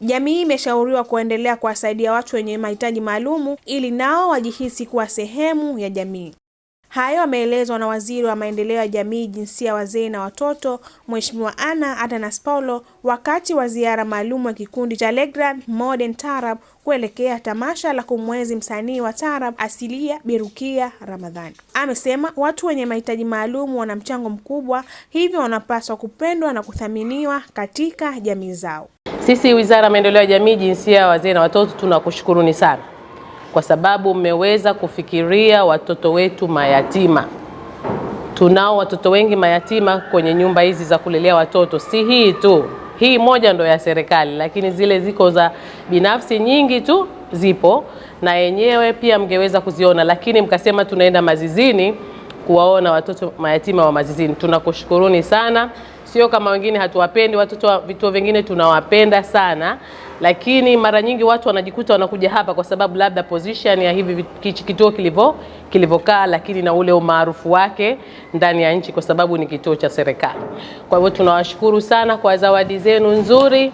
Jamii imeshauriwa kuendelea kuwasaidia watu wenye mahitaji maalumu ili nao wajihisi kuwa sehemu ya jamii. Hayo ameelezwa na Waziri wa Maendeleo ya Jamii, Jinsia, Wazee na Watoto, Mheshimiwa Anna Atanas Paulo wakati wa ziara maalum ya kikundi cha Legrand Modern Taarab kuelekea tamasha la kumwenzi msanii wa taarab asilia Bi Rukia Ramadhani. Amesema watu wenye mahitaji maalum wana mchango mkubwa, hivyo wanapaswa kupendwa na kuthaminiwa katika jamii zao. Sisi Wizara ya Maendeleo ya Jamii, Jinsia, Wazee na Watoto tunakushukuruni sana kwa sababu mmeweza kufikiria watoto wetu mayatima. Tunao watoto wengi mayatima kwenye nyumba hizi za kulelea watoto. Si hii tu, hii moja ndo ya serikali, lakini zile ziko za binafsi nyingi tu zipo, na yenyewe pia mngeweza kuziona, lakini mkasema tunaenda mazizini kuwaona watoto mayatima wa mazizini. Tunakushukuruni sana. Sio kama wengine hatuwapendi watoto wa vituo vingine, tunawapenda sana, lakini mara nyingi watu wanajikuta wanakuja hapa kwa sababu labda position ya hivi kituo kilivyokaa, lakini na ule umaarufu wake ndani ya nchi kwa sababu ni kituo cha serikali. Kwa hivyo tunawashukuru sana kwa zawadi zenu nzuri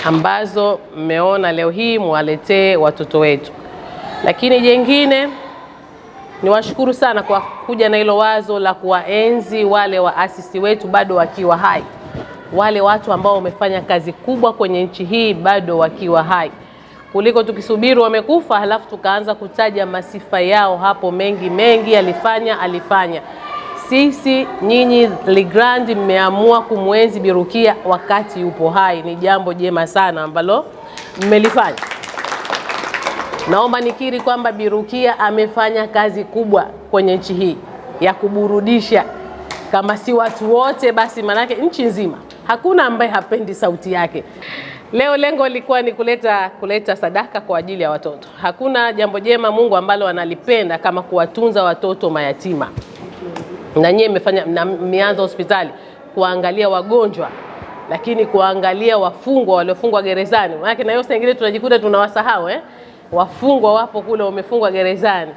ambazo mmeona leo hii muwaletee watoto wetu. Lakini jengine niwashukuru sana kwa kuja na hilo wazo la kuwaenzi wale waasisi wetu bado wakiwa hai. Wale watu ambao wamefanya kazi kubwa kwenye nchi hii bado wakiwa hai. Kuliko tukisubiri wamekufa halafu tukaanza kutaja masifa yao hapo mengi alifanya. Sisi nyinyi Legrand mmeamua kumwenzi Bi Rukia wakati yupo hai. Ni jambo jema sana ambalo mmelifanya. Naomba nikiri kwamba Bi Rukia amefanya kazi kubwa kwenye nchi hii ya kuburudisha. Kama si watu wote basi manake nchi nzima hakuna ambaye hapendi sauti yake. Leo lengo lilikuwa ni kuleta sadaka kwa ajili ya watoto. Hakuna jambo jema Mungu ambalo analipenda kama kuwatunza watoto mayatima. Na nyie mmeanza hospitali kuangalia wagonjwa, lakini kuangalia wafungwa waliofungwa gerezani. Maana na yote ingine tunajikuta tunawasahau wafungwa wapo kule wamefungwa gerezani,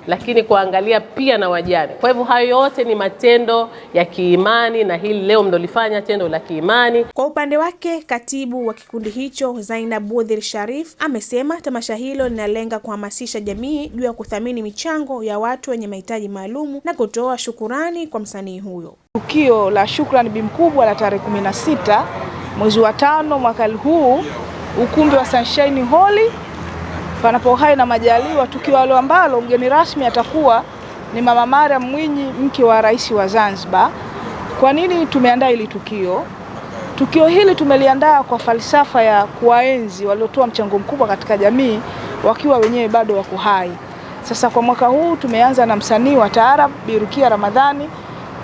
lakini kuangalia pia na wajane. Kwa hivyo hayo yote ni matendo ya kiimani, na hili leo mndolifanya tendo la kiimani. Kwa upande wake, katibu wa kikundi hicho Zainab Budhir Sharif amesema tamasha hilo linalenga kuhamasisha jamii juu ya kuthamini michango ya watu wenye mahitaji maalumu na kutoa shukurani kwa msanii huyo. Tukio la shukrani bi mkubwa la tarehe 16 mwezi wa 5 mwaka huu, ukumbi wa Sunshine Hall, panapo hai na majaliwa, tukio ambalo mgeni rasmi atakuwa ni Mama Mariam Mwinyi, mke wa Rais wa Zanzibar. Kwa nini tumeandaa hili tukio? Tukio hili tumeliandaa kwa falsafa ya kuwaenzi waliotoa mchango mkubwa katika jamii wakiwa wenyewe bado wako hai. Sasa kwa mwaka huu tumeanza na msanii wa taarab Bi Rukia Ramadhani.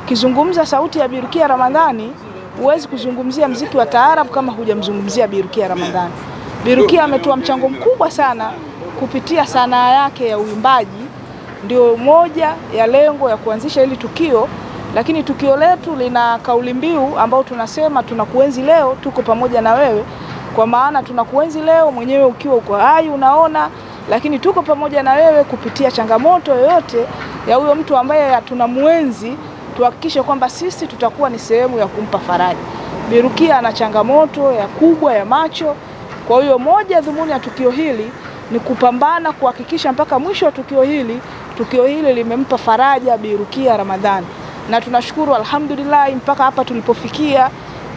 Kizungumza sauti ya Bi Rukia Ramadhani, huwezi kuzungumzia mziki wa taarab kama hujamzungumzia Bi Rukia Ramadhani. Bi Rukia ametoa mchango mkubwa sana kupitia sanaa yake ya uimbaji. Ndio moja ya lengo ya kuanzisha hili tukio, lakini tukio letu lina kauli mbiu ambao tunasema tunakuenzi leo, tuko pamoja na wewe. Kwa maana tunakuenzi leo mwenyewe ukiwa uko hai unaona, lakini tuko pamoja na wewe kupitia changamoto yoyote ya huyo mtu ambaye tunamuenzi, tuhakikishe kwamba sisi tutakuwa ni sehemu ya kumpa faraja. Bi Rukia ana changamoto ya kubwa ya macho. Kwa hiyo moja dhumuni ya tukio hili ni kupambana kuhakikisha mpaka mwisho wa tukio hili limempa faraja Bi Rukia Ramadhani. Na tunashukuru alhamdulillah mpaka hapa tulipofikia,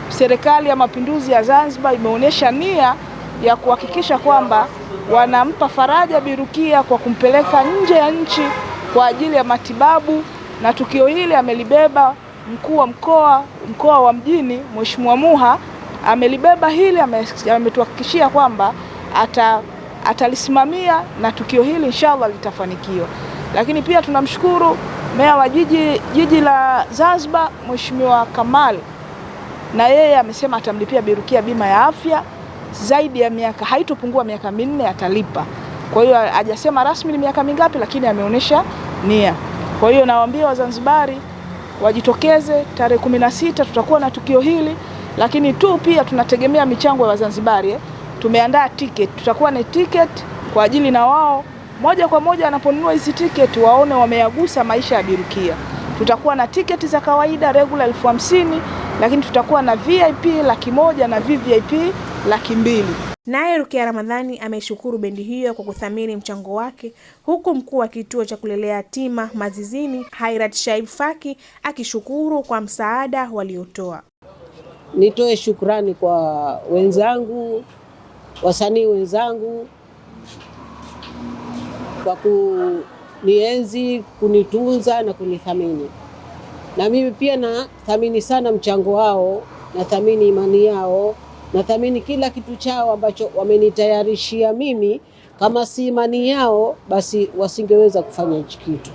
Serikali ya Mapinduzi ya Zanzibar imeonyesha nia ya kuhakikisha kwamba wanampa faraja Bi Rukia kwa kumpeleka nje ya nchi kwa ajili ya matibabu, na tukio hili amelibeba mkuu wa mkoa wa Mjini Mheshimiwa Muha, amelibeba hili, ametuhakikishia kwamba atalisimamia na tukio hili inshallah litafanikiwa. Lakini pia tunamshukuru Meya wa jiji la Zanzibar Mheshimiwa Kamal, na yeye amesema atamlipia Bi Rukia bima ya afya zaidi ya miaka, haitopungua miaka 4 atalipa. Kwa hiyo hajasema rasmi ni miaka mingapi, lakini ameonyesha nia. Kwa hiyo nawaambia Wazanzibari wajitokeze tarehe 16 tutakuwa na tukio hili, lakini pia tunategemea michango ya Wazanzibari. Tumeandaa ticket, tutakuwa na ticket kwa ajili na wao moja kwa moja wanaponunua hizi ticket waone wameyagusa maisha ya Bi Rukia. Tutakuwa na ticket za kawaida regular 50,000, lakini tutakuwa na VIP 100,000 na VVIP 200,000. Naye Rukia Ramadhani ameshukuru bendi hiyo kwa kuthamini mchango wake, huku mkuu wa kituo cha kulelea yatima Mazizini Hairat Shaib Faki akishukuru kwa msaada waliotoa. Nitoe shukrani kwa wenzangu, wasanii wenzangu kwa kunienzi, kunitunza na kunithamini. Na mimi pia nathamini sana mchango wao, nathamini imani yao, nathamini kila kitu chao ambacho wamenitayarishia mimi. Kama si imani yao, basi wasingeweza kufanya hichi kitu.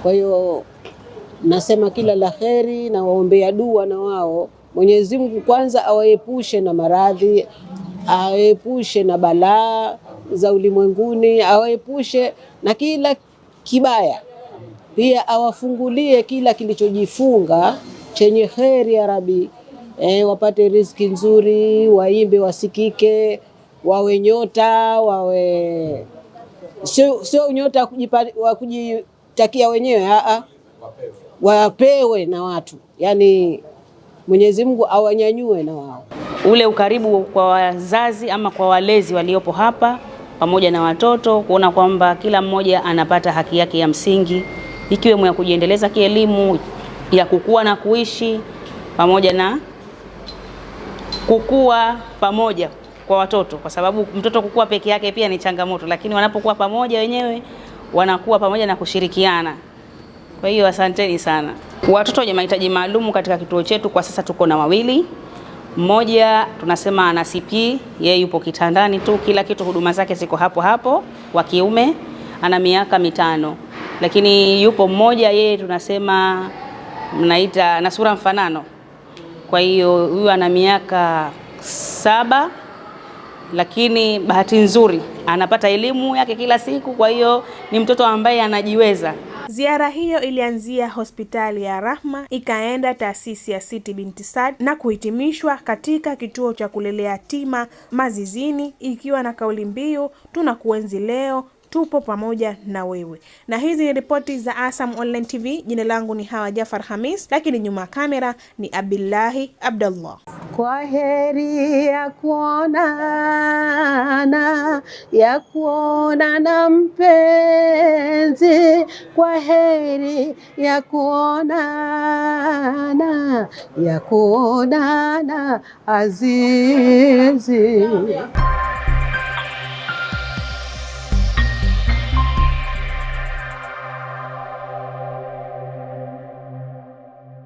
Kwa hiyo nasema kila la kheri na waombea dua na wao. Mwenyezi Mungu kwanza awaepushe na maradhi, awaepushe na balaa za ulimwenguni, awaepushe na kila kibaya. Pia awafungulie kila kilichojifunga chenye kheri ya Rabbi. Wapate riziki nzuri, waimbe, wasikike, wawe nyota, wawe sio nyota wa kujitakia wenyewe, wapewe na watu. Yani Mwenyezi Mungu awanyanyue na wao. Ule ukaribu kwa wazazi ama kwa walezi waliopo hapa pamoja na watoto, kuona kwamba kila mmoja anapata haki yake ya msingi, ikiwemo ya kujiendeleza kielimu, ya kukua na kuishi pamoja na kukua pamoja kwa watoto, kwa sababu mtoto kukua peke yake pia ni changamoto, lakini wanapokuwa pamoja wenyewe wanakuwa pamoja na kushirikiana. Kwa hiyo asanteni sana. Watoto wenye mahitaji maalum katika kituo chetu kwa sasa tuko na 2. Mmoja tunasema ana CP, yeye yupo kitandani tu, kila kitu huduma zake ziko hapo hapo, wa kiume, ana miaka 5. Lakini yupo mmoja yeye tunasema mnaita na sura mfanano. Kwa hiyo huyu ana miaka 7, lakini bahati nzuri anapata elimu yake kila siku, kwa hiyo ni mtoto ambaye anajiweza. Ziara hiyo ilianzia hospitali ya Rahma, ikaenda taasisi ya Siti Binti Saad na kuhitimishwa katika kituo cha kulelea yatima Mazizini, ikiwa na kauli mbiu tunakuenzi leo, tupo pamoja na wewe. Na hizi ni ripoti za ASAM Online TV. Jina langu ni Hawa Jafar Hamis, lakini nyuma kamera ni Abillahi Abdullah. Kwa heri ya kuonana mpenzi, kwa heri ya kuonana azizi.